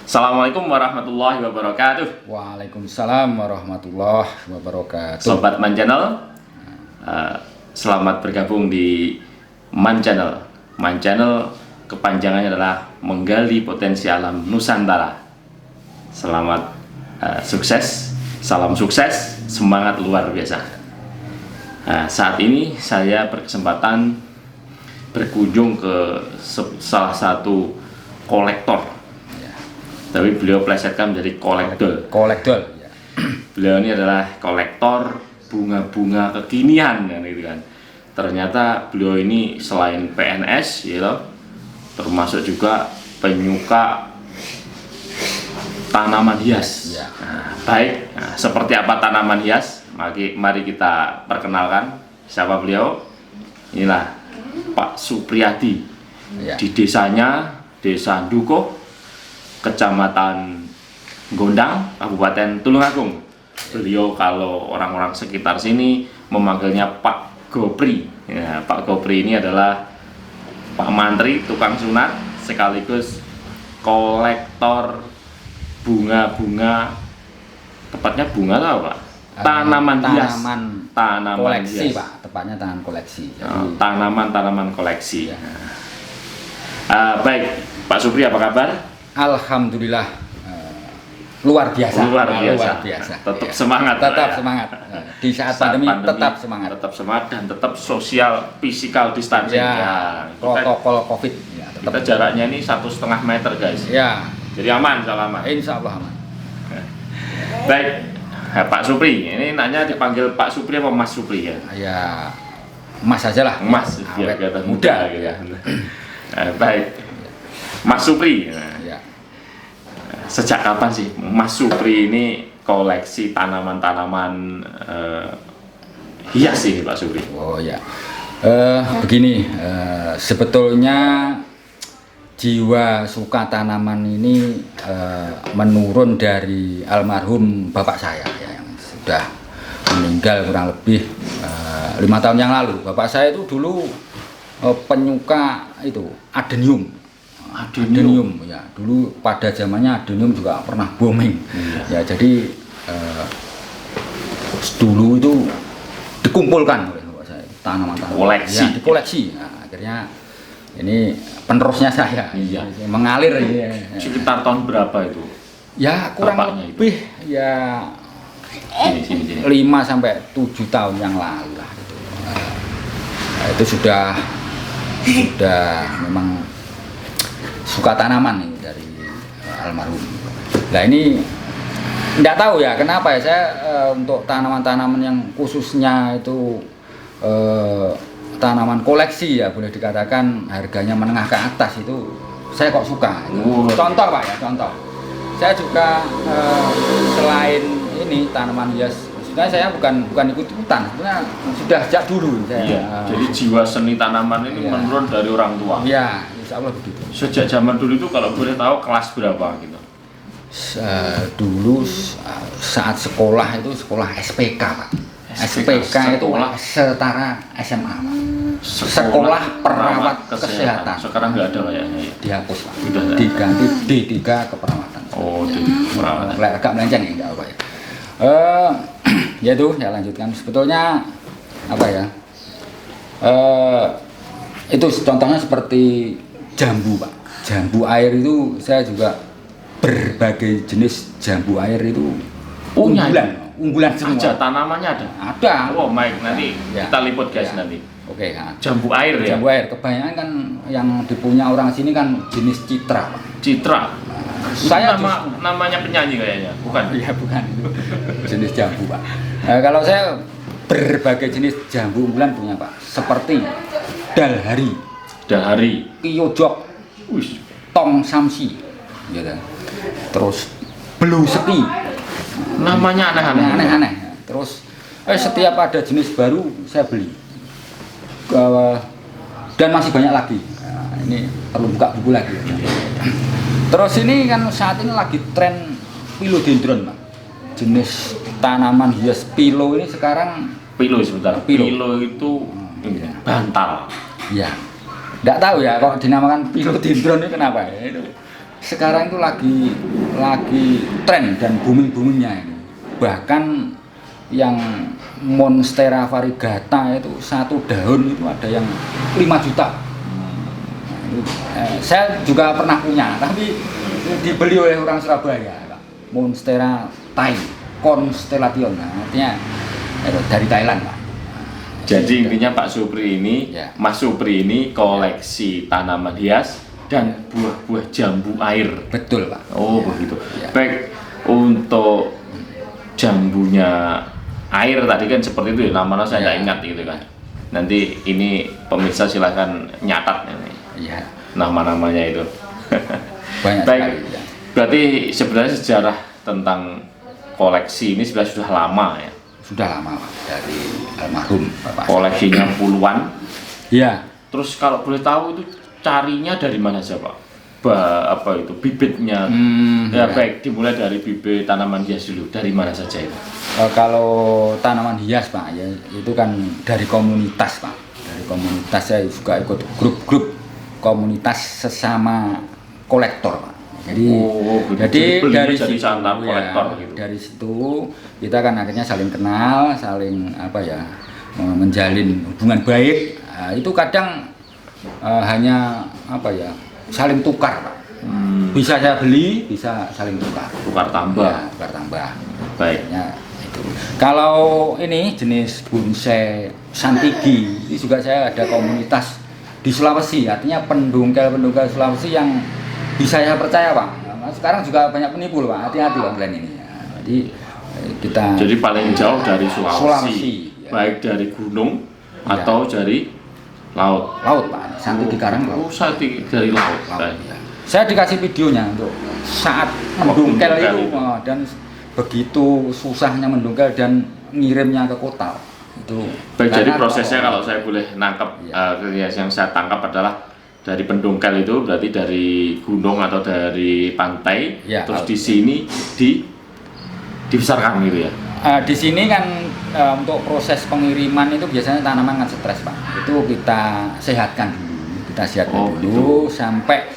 Assalamualaikum warahmatullahi wabarakatuh. Waalaikumsalam warahmatullahi wabarakatuh. Sobat Man Channel, selamat bergabung di Man Channel. Man Channel kepanjangannya adalah menggali potensi alam Nusantara. Selamat sukses, salam sukses, semangat luar biasa. Saat ini saya berkesempatan berkunjung ke salah satu kolektor. Tapi beliau plesetkan menjadi kolektor. Ya. Beliau ini adalah kolektor bunga-bunga kekinian kan, gitu kan. Ternyata beliau ini selain PNS, ya, termasuk juga penyuka tanaman hias. Ya. Baik, seperti apa tanaman hias? Mari kita perkenalkan siapa beliau. Inilah Pak Supriyadi. Ya. Di desanya, Desa Dukuh, Kecamatan Gondang, Kabupaten Tulungagung. Beliau kalau orang-orang sekitar sini memanggilnya Pak Gopri. Ya, Pak Gopri ini adalah Pak Mantri, tukang sunat, sekaligus kolektor bunga-bunga. Tepatnya bunga atau Pak? Tanaman hias. Tanaman koleksi, hias. Pak. Tepatnya tanaman koleksi. Jadi, tanaman koleksi. Ya. Baik, Pak Supri, apa kabar? Alhamdulillah luar biasa. Luar biasa. Tetap Ya. semangat. Tetap ya. semangat. Di saat pandemi tetap semangat. Tetap semangat dan tetap social physical distancing. Ya. Protokol COVID. Ya, tetap. Kita jaraknya ini 1,5 meter, guys. Ya. Jadi aman, aman. Insya Allah aman. Baik, Pak Supri. Ini nanya dipanggil Pak Supri apa Mas Supri ya? Ya, Mas aja lah. Mas, biar Awet kelihatan muda gitu ya. Baik, Mas Supri. Ya. Sejak kapan sih Mas Supri ini koleksi tanaman-tanaman hias sih, Pak Supri? Oh ya, begini, sebetulnya jiwa suka tanaman ini menurun dari almarhum bapak saya ya, yang sudah meninggal kurang lebih 5 tahun yang lalu. Bapak saya itu dulu penyuka itu adenium ya, dulu pada zamannya adenium juga pernah booming. Ya, jadi dulu itu dikumpulkan oleh bapak saya tanaman-tanaman koleksi. Ya, dikoleksi. Nah, akhirnya ini penerusnya saya. Iya. Mengalir ya. Sekitar tahun berapa itu? Ya kurang Bapaknya lebih itu. Ya sini. 5 sampai 7 tahun yang lalu lah gitu. Nah, itu sudah memang suka tanaman ini dari almarhum. Nah, ini enggak tahu ya kenapa ya saya untuk tanaman-tanaman yang khususnya itu tanaman koleksi ya, boleh dikatakan harganya menengah ke atas itu saya kok suka. Contoh Pak ya, contoh. Saya juga selain ini tanaman hias, sebenarnya saya bukan ikut-ikutan, sebenarnya sudah sejak dulu saya. Iya, jadi jiwa seni tanaman ini iya. menurun dari orang tua. Iya, insya Allah begitu. Sejak zaman dulu itu kalau boleh tahu kelas berapa gitu? Dulu saat sekolah itu sekolah SPK Pak. SPK itu setara SMA Pak. Sekolah Perawat Kesehatan. Sekarang nggak ada kayaknya ya? Dihapus Pak. Udah, ya? Diganti D3 keperawatan. Oh, di perawatan. Agak melenceng ya, enggak apa ya. Ya itu, ya lanjutkan. Sebetulnya apa ya? Itu contohnya seperti jambu Pak. Jambu air itu saya juga berbagai jenis jambu air itu unggulan semua. Aja tanamannya ada. Ada. Oh, baik, nanti Ya. kita liput guys Ya. nanti. Oke, nah. Jambu air ya. Jambu air kebanyakan kan yang dipunya orang sini kan jenis citra Pak. Citra. Saya namanya penyanyi kayaknya, bukan? Iya, bukan itu jenis jambu Pak. Nah, kalau saya berbagai jenis jambu unggulan punya Pak, seperti dalhari, kiyojok, tong samsi, gitu. Terus blue seti, Namanya aneh-aneh. Terus setiap ada jenis baru saya beli. Dan masih banyak lagi. Nah, ini perlu buka buku lagi. Terus ini kan saat ini lagi tren philodendron Pak. Jenis tanaman hias pilo ini sekarang sebentar. Pilo itu bantal. Ya, nggak tahu ya kok dinamakan philodendron itu kenapa ya? Itu sekarang itu lagi tren dan boomingnya ini. Bahkan yang Monstera variegata itu satu daun itu ada yang 5 juta. Saya juga pernah punya, tapi dibeli oleh orang Surabaya, Pak. Monstera Thai Constellation, artinya dari Thailand, Pak. Jadi intinya Pak Supri ini, Ya. Mas Supri ini koleksi tanaman hias dan buah-buah jambu air. Betul, Pak. Oh, Ya. begitu. Ya. Baik, untuk jambunya air tadi kan seperti itu ya, namanya saya tidak Ya. ingat gitu kan. Nanti ini pemirsa silahkan nyatat ini Iya, nama-namanya itu. banyak Baik, sekali. Ya. berarti sebenarnya sejarah tentang koleksi ini sebenarnya sudah lama ya. Sudah lama, Pak, dari almarhum Bapak. Koleksinya puluhan. Iya. Terus kalau boleh tahu itu carinya dari mana saja Pak? Apa itu bibitnya? Ya, Ya. baik, dimulai dari bibit tanaman hias dulu. Dari mana saja itu? Kalau tanaman hias, Pak, ya itu kan dari komunitas, Pak. Dari komunitas saya juga ikut grup-grup komunitas sesama kolektor, Pak. Jadi, Oh, begitu. Jadi belinya dari jadi situ, santan kolektor ya, gitu. dari situ kita kan akhirnya saling kenal, saling menjalin hubungan baik. Nah, itu kadang hanya saling tukar, Pak. Bisa saya beli, bisa saling tukar. Tukar tambah. Ya, tukar tambah. Baik. Ya, itu. Kalau ini jenis bonsai santigi, ini juga saya ada komunitas di Sulawesi, artinya pendungkel Sulawesi yang bisa saya percaya, Pak. Nah, sekarang juga banyak penipu, Pak. Hati-hati online ini. Ya, jadi Jadi paling jauh dari Sulawesi, Sulawesi, ya. baik dari gunung Ya. atau dari laut. laut, Pak. Santigi Karang laut. Oh, santigi dari laut. Laut, Baik. ya. Saya dikasih videonya untuk saat Waktu mendungkel mendungkel itu, itu. dan begitu susahnya mendungkel dan ngirimnya ke kota. Itu. Baik, jadi Karena prosesnya kalau saya boleh nangkap, Ya. yang saya tangkap adalah dari pendungkel itu berarti dari gunung atau dari pantai, Ya, terus laut. di sini dibesarkan gitu ya. Di sini kan untuk proses pengiriman itu biasanya tanaman kan stres, Pak. Itu kita sehatkan Oh, dulu sampai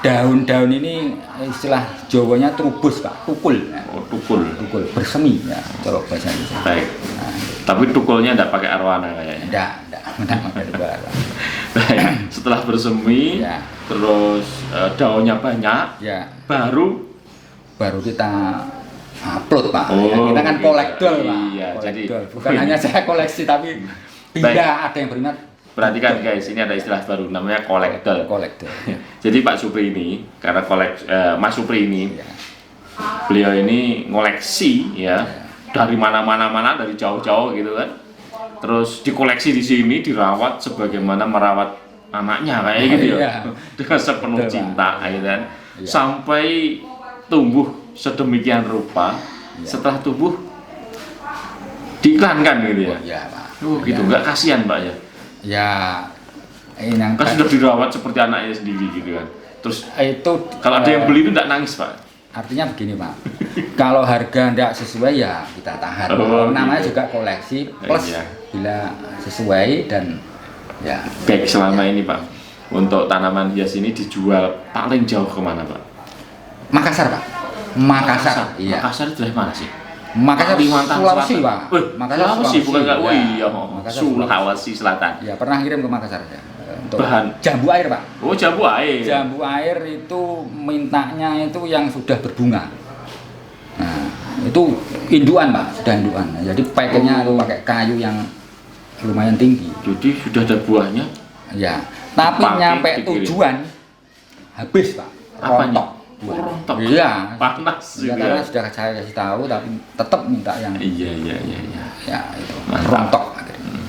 daun-daun ini istilah Jawanya trubus, Pak. Tukul. Ya. Oh, tukul. Tukul bersemi ya kalau bahasa Indonesia. Baik. Nah, Tapi tukulnya tidak pakai arwana kayaknya. enggak pakai luar. Baik. Setelah bersemi, Ya. terus daunnya banyak, Ya, baru kita upload, Pak. Oh, Ya, kita kan gitu. kolektor, Pak. Iya, jadi- Kolektor. Bukan hanya saya koleksi tapi bila ada yang berminat. perhatikan guys, ini ada istilah baru namanya kolektor. Kolektor. Jadi Pak Supri ini, karena Mas Supri ini, Ya. beliau ini ngoleksi ya dari mana-mana dari jauh-jauh gitu kan. Terus dikoleksi di sini, dirawat sebagaimana merawat anaknya kayak gitu ya. Iya. Dengan sepenuh Betul, Pak. cinta gitu kan. Iya. Sampai tumbuh sedemikian rupa, Iya. setelah tumbuh diiklankan gitu ya. Ya, Pak. Oh gitu, Ya. nggak kasihan Pak ya. Ya, ini yang Kan sudah dirawat seperti anaknya sendiri gitu kan. Terus itu kalau ada yang beli itu nggak nangis Pak. artinya begini, Pak. Kalau harga tidak sesuai ya kita tahan. Oh, Namanya gitu. juga koleksi plus Iya. bila sesuai dan ya Baik, selama ini Pak, untuk tanaman hias ini dijual paling jauh kemana Pak? Makassar, Pak. Makassar. Iya. Makassar itu dari mana sih? Makassar Kalimantan Sulawesi, Selatan. Pak. Makassar Sulawesi bukan nggak? Oh ya. iya, Makassar, Sulawesi Selatan. Ya, pernah kirim ke Makassar ya. Untuk Bahan. jambu air, Pak. Oh jambu air. Jambu air itu mintanya itu yang sudah berbunga. Nah, itu induan, Pak, sudah induan. Jadi packingnya itu pakai kayu yang lumayan tinggi. Jadi sudah ada buahnya. Ya, tapi Pakai nyampe dikirim. tujuan habis, Pak. Apanya? Rontok. Oh, rontok. Iya. Panas Ya, juga. karena sudah saya kasih tahu tapi tetap minta yang Iya. ya itu Mantap. rontok akhirnya.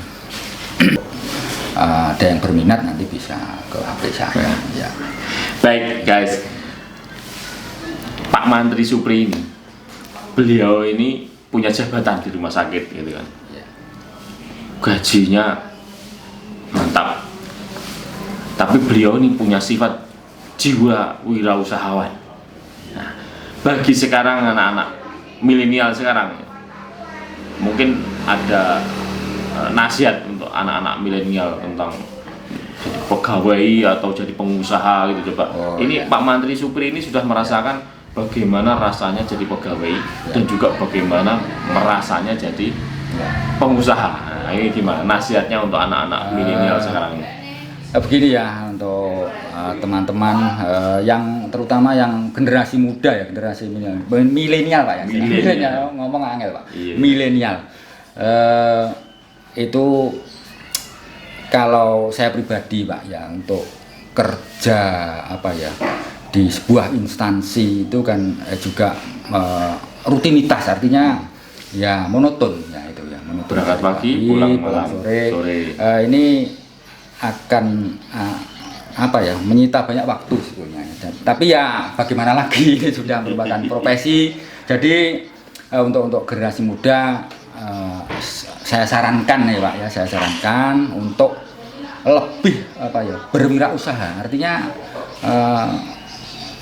Ada yang berminat nanti bisa ke HP saya. Ya. Baik guys, Pak Mantri Supri ini, beliau ini punya jabatan di rumah sakit gitu kan. Ya. Gajinya mantap, tapi beliau ini punya sifat jiwa wirausahawan. Nah, bagi sekarang anak-anak milenial sekarang, mungkin ada nasihat untuk anak-anak milenial tentang jadi pegawai atau jadi pengusaha gitu coba. Ini Pak Mantri Supri ini sudah merasakan bagaimana rasanya jadi pegawai dan juga bagaimana merasanya jadi pengusaha. Nah, ini gimana nasihatnya untuk anak-anak milenial sekarang ini? Begini ya untuk teman-teman yang terutama yang generasi muda ya, generasi milenial Pak ya. Milenial ngomong angel Pak. Iya. Milenial. Itu kalau saya pribadi Pak ya, untuk kerja apa ya di sebuah instansi itu kan juga rutinitas, artinya ya monoton ya, itu ya monoton. Berangkat pagi, pulang malam, sore. Ini akan apa ya, menyita banyak waktu sebetulnya. Tapi ya bagaimana lagi, ini sudah merupakan profesi. Jadi untuk generasi muda, saya sarankan ya Pak ya, saya sarankan untuk lebih apa ya, berwirausaha. Artinya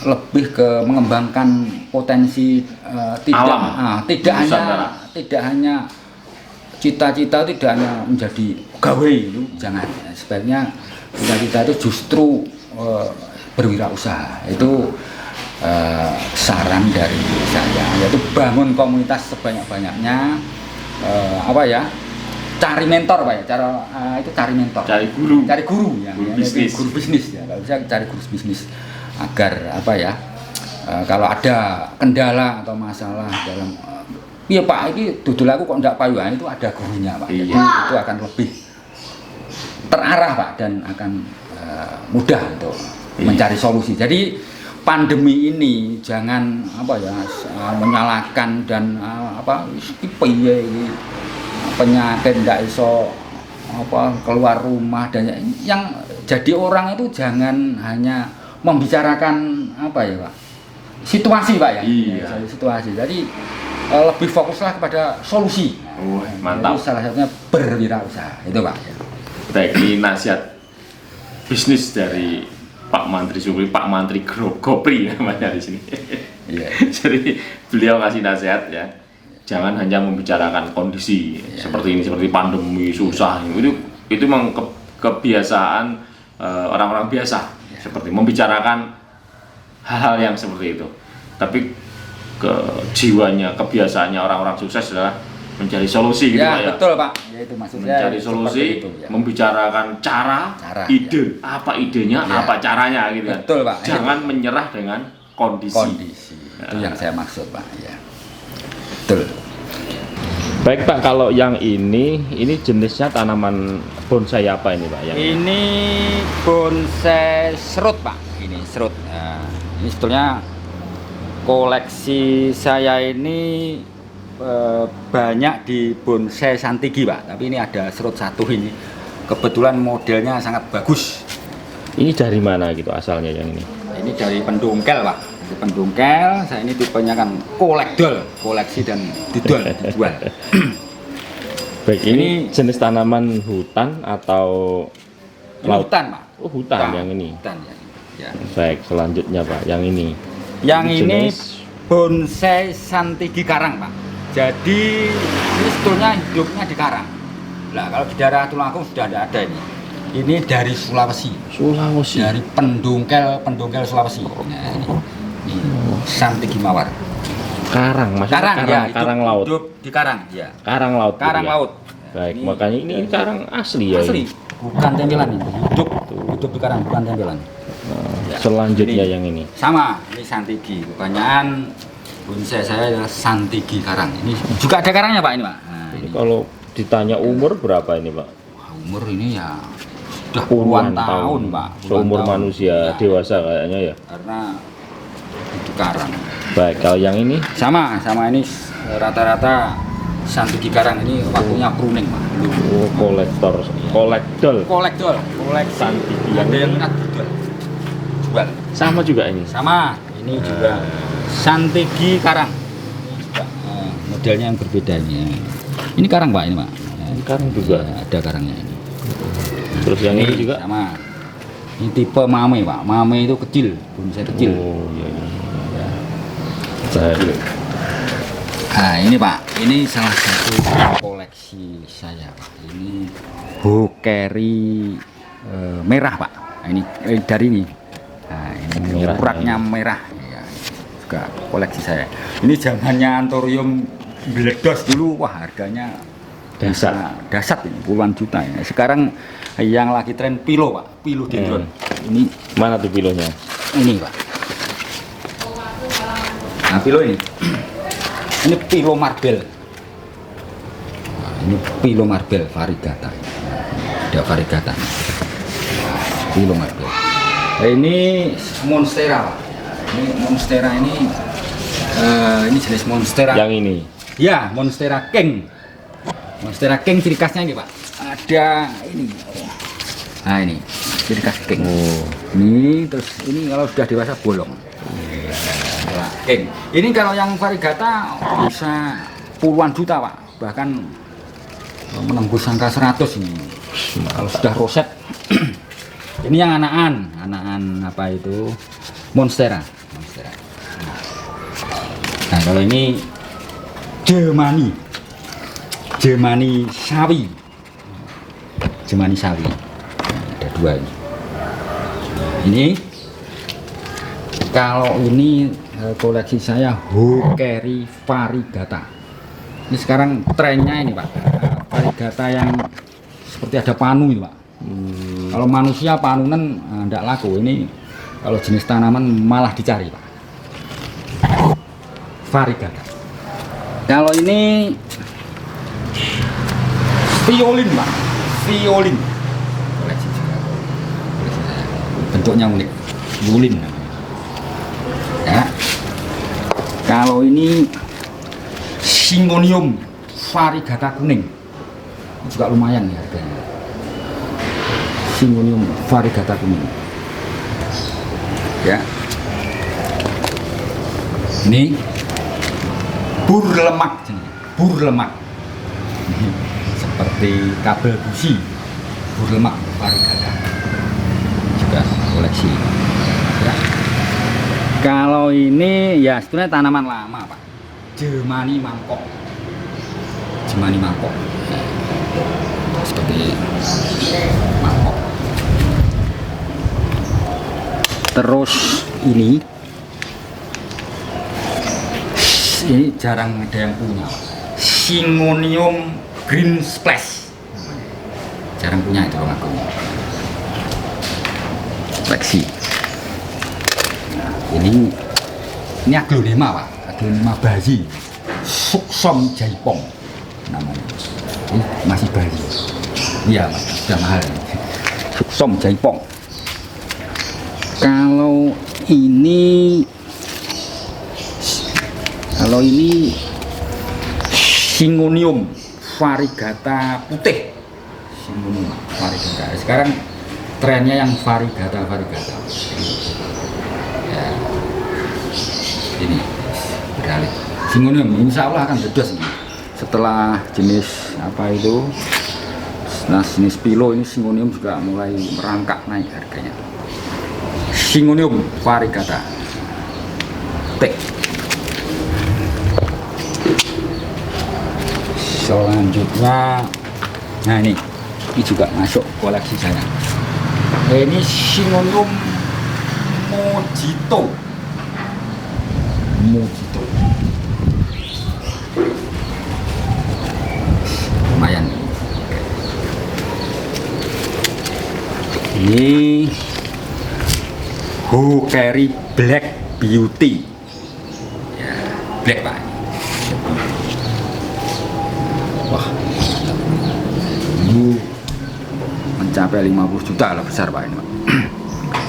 lebih ke mengembangkan potensi, tidak hanya cita-cita, tidak hanya menjadi pegawai, itu jangan. Sebaiknya cita-cita itu justru berwirausaha. Itu saran dari saya, yaitu bangun komunitas sebanyak-banyaknya. Apa ya, cari mentor Pak ya, itu cari mentor, cari guru ya, guru bisnis ya, kalau bisa cari guru bisnis agar apa ya, kalau ada kendala atau masalah dalam iya Pak, ini dudul aku kok enggak payu, itu ada gurunya Pak. Jadi itu akan lebih terarah Pak, dan akan mudah untuk mencari solusi. Jadi pandemi ini jangan apa ya, menyalahkan dan apa piye penyakit ndak iso apa keluar rumah, dan yang jadi orang itu jangan hanya membicarakan apa ya Pak, situasi Pak ya. Iya. Situasi. Jadi lebih fokuslah kepada solusi. Mantap. Itu salah satunya berwirausaha itu Pak. Baik, ini nasihat bisnis dari Pak Mantri Supri, Pak Mantri Gopri namanya di sini. Iya. Jadi beliau ngasih nasihat ya, jangan hanya membicarakan kondisi seperti ini, seperti pandemi susah. Itu memang kebiasaan orang-orang biasa, seperti membicarakan hal-hal yang seperti itu. Tapi jiwanya, kebiasaannya orang-orang sukses adalah mencari solusi gitu ya, Pak ya. Betul Pak. Ya, itu maksudnya. Mencari solusi, itu, ya. membicarakan cara ide, apa idenya, apa caranya gitu kan. Betul Pak. Jangan menyerah dengan kondisi. Itu yang saya maksud Pak ya. Betul. Baik Pak, kalau yang ini jenisnya tanaman bonsai apa ini Pak? Ini bonsai serut Pak. Ini serut. Nah, ini sebetulnya koleksi saya ini banyak di bonsai santigi Pak, tapi ini ada serut satu ini, kebetulan modelnya sangat bagus. Ini dari mana gitu asalnya yang ini? Ini dari Pendongkel Pak, dari Pendongkel. Saya ini tipenya kan koleksi dan dijual. Baik, ini jenis tanaman hutan atau laut? Hutan Pak. Oh, hutan yang ini. Hutan ya. Baik, selanjutnya Pak, yang ini. Yang ini bonsai santigi karang Pak. Jadi ini sebetulnya hidupnya di karang. Nah, kalau di daerah Tulungagung sudah ada ini. Ini dari Sulawesi. Dari Pendongkel Sulawesi. Nah, ini santigi mawar. Karang, maksudnya karang laut. Hidup di karang, ya. Karang laut. Karang ya? laut. Baik, makanya ini karang asli ya. Asli. Bukan tempelan ini. Hidup di karang, bukan tempelan. Selanjutnya yang ini. Sama, ini santigi. Kebanyakan bonsai saya adalah santigi karang. Ini juga ada karangnya Pak ini Pak. Nah, ini kalau ditanya umur berapa ini Pak? Umur ini ya sudah puluhan tahun Pak. Seumur manusia dewasa kayaknya ya. Karena itu karang. Baik, kalau yang ini? Sama ini rata-rata santigi karang ini waktunya pruning Pak. Oh, koleksi santigi yang minat jual. Sama juga ini? Sama, ini juga santigi karang. Modelnya yang berbeda ini. Ini karang Pak, ini Pak. Ini karang juga? Ya, ada karangnya ini. Terus yang ini juga? Sama. Ini tipe mame Pak. Mame itu kecil, bonsai kecil. Oh iya. Baik. Nah ini Pak, ini salah satu koleksi saya Pak. Ini Bokeri merah Pak. Nah, ini dari ini. Nah, ini Merah. uratnya merah. Ya, juga koleksi saya. Ini zamannya Anthurium meledos dulu, wah harganya dasar ini, puluhan juta ya. Sekarang yang lagi tren pilo Pak, philodendron. Ini Mana tuh pilonya? ini Pak. Nah pilo ini, ini pilo marbel. Nah, ini pilo marbel variegata. Ada variegata. Nah, pilo marbel. Nah, ini monstera Pak. Ini monstera ini jenis monstera. Yang ini. Ya, monstera king. Monstera king ciri khasnya ini Pak. Ada ini. Nah ini ciri khas king. Oh. Ini terus ini kalau sudah dewasa bolong. Monstera king. Ini kalau yang variegata bisa puluhan juta Pak. Bahkan menembus angka 100 ini. Kalau sudah roset. Ini yang anakan apa itu? Monstera. Nah kalau ini Jemani sawi. Nah, ada dua ini. Ini kalau ini koleksi saya Hokeri variegata. Ini sekarang trennya ini Pak, variegata yang seperti ada panu itu Pak. Kalau manusia panunan tidak laku. Ini kalau jenis tanaman malah dicari Pak. Variegata. Kalau ini violin Pak, violin. Koleksi juga. Koleksi saya. Bentuknya unik, violin. Ya. Kalau ini Syngonium variegata kuning, ini juga lumayan ya harganya. Syngonium variegata kuning. Ya. Ini bur lemak. Seperti kabel busi, bur lemak variegata juga koleksi ya. Kalau ini ya sebenarnya tanaman lama Pak, Jemani mangkok. Seperti mangkok. Terus ini jarang ada yang punya, Syngonium green splash. Jarang punya itu aku. Koleksi. Nah, ini aglonema Pak, aglonema bayi, Suksom Jaipong namanya. Ini masih bayi. Iya Mas, sudah mahal. Suksom Jaipong. Kalau ini Syngonium variegata putih. Syngonium variegata. Sekarang trennya yang variegata. Ya. Ini beralih. Syngonium insya Allah akan bedos ini. Setelah jenis apa itu? Nah, jenis pilo ini Syngonium juga mulai merangkak naik harganya. Syngonium variegata. Selanjutnya, nah ini juga masuk koleksi saya. Ini Syngonium Mojito. Lumayan. Ini Hokeri Black Beauty. Ya, black Pak. Wah, ini mencapai 50 juta lah, besar Pak ini Pak.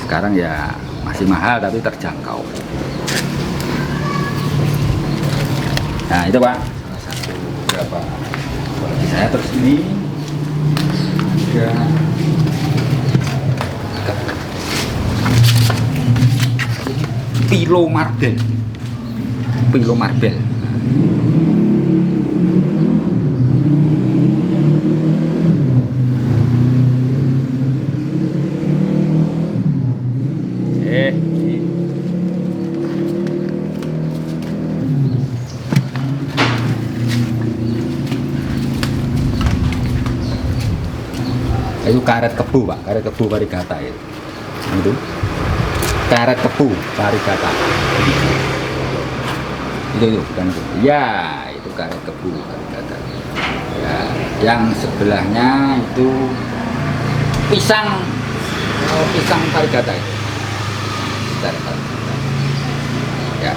Sekarang ya masih mahal tapi terjangkau. Nah itu Pak, satu berapa koleksi saya. Terus ini ada pilo marbel. Itu karet kebu Pak, karet kebu varigata itu. Itu karet kebu varigata. Itu bukan itu. Ya, itu karet kebu varigata. Ya, yang sebelahnya itu pisang varigata itu. Karet varigata. Ya.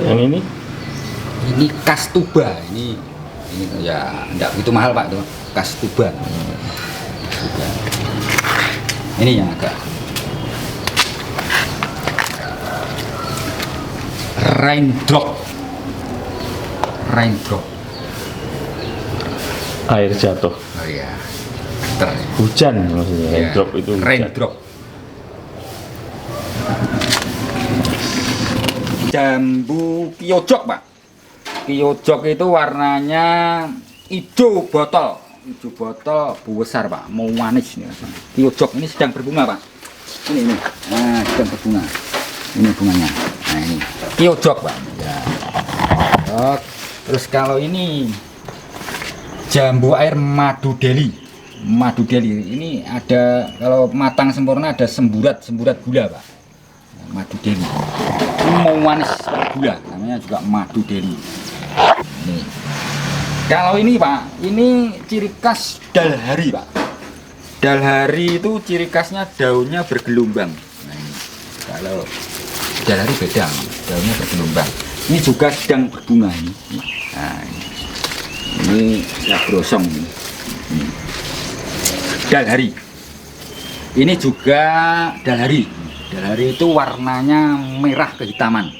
Yang ini? Ini kastuba, ini ya enggak begitu mahal Pak tuh, kastuba. Ini yang agak raindrop. Air jatuh. Oh iya. Hujan maksudnya. Ya, Raindrop itu hujan. raindrop. Jambu kiojok Pak. Kiojok itu warnanya hijau botol besar Pak, mau manis nih. Kiojok ini sedang berbunga Pak. Ini, nah sedang berbunga. Ini bunganya. Nah ini kiojok Pak. Ya. Terus kalau ini jambu air madu Delhi. Ini ada kalau matang sempurna ada semburat gula Pak. Madu Delhi. Ini mau manis gula, namanya juga madu Delhi. Ini. Kalau ini Pak, ini ciri khas dalhari Pak. Dalhari itu ciri khasnya daunnya bergelombang. Nah, ini. Kalau dalhari beda, daunnya bergelombang. Ini juga sedang berbunga ini. Nah, ini ya brosong ini. Dalhari. Ini juga dalhari. Dalhari itu warnanya merah kehitaman.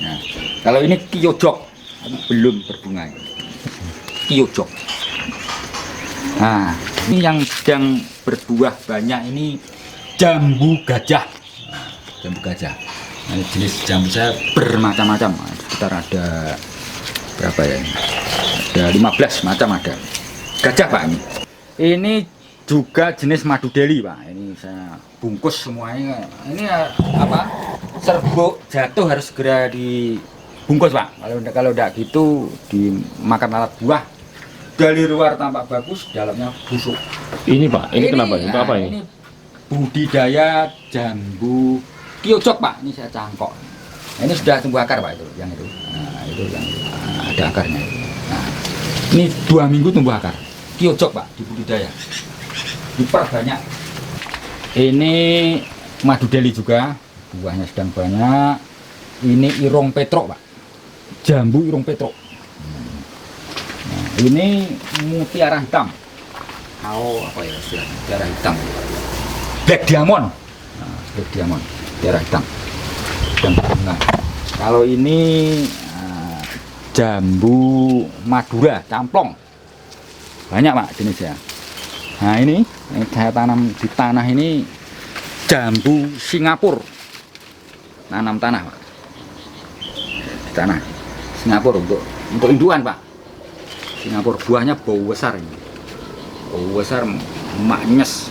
Nah, kalau ini kiojok belum berbunga. Kiojok. Nah, ini yang sedang berbuah banyak ini jambu gajah. Jambu gajah. Nah, jenis jambu saya bermacam-macam. Sekitar ada berapa ya? Ada 15 macam ada. Gajah Pak ini. Ini juga jenis madu Delhi Pak. Ini saya bungkus semuanya. Ini apa? Serbuk jatuh harus segera dibungkus Pak. Kalau tidak gitu dimakan alat buah. Dari luar tampak bagus, dalamnya busuk. Ini Pak, ini kenapa? Untuk apa ini? Ini budidaya jambu kiojok Pak. Ini saya cangkok. Nah, ini sudah tumbuh akar Pak itu, yang itu. Nah, itu yang ada akarnya. Nah, ini 2 minggu tumbuh akar. Kiojok Pak, dibudidaya. Diperbanyak. Ini madu Delhi juga, buahnya sedang banyak. Ini irung petruk Pak. Jambu irung petruk. Ini mutiara hitam. Apa ya istilahnya? Mutiara hitam. Black diamond. Nah, black diamond. Mutiara hitam. Dan berbunga. Kalau ini jambu Madura, camplong. Banyak Pak jenisnya. Nah ini yang saya tanam di tanah ini jambu Singapura. Nanam tanah Pak. Di tanah Singapura untuk indukan Pak. Singapura buahnya bau besar ini. Bau besar maknyes.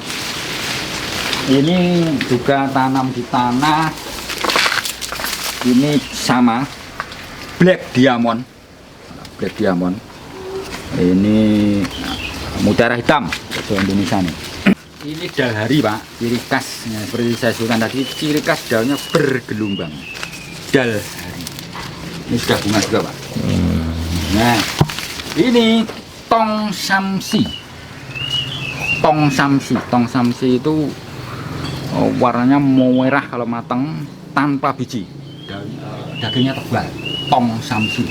Ini juga tanam di tanah. Ini sama black diamond. Black diamond. Ini mutiara hitam bahasa Indonesia nih. Ini dalhari Pak, ciri khas ya, seperti saya sebutkan tadi, ciri khas daunnya bergelombang. Dalhari. Ini sudah bunga juga Pak. Nah, ini tong samsi. Tong samsi itu warnanya merah kalau matang tanpa biji. Dagingnya tebal. Tong samsi.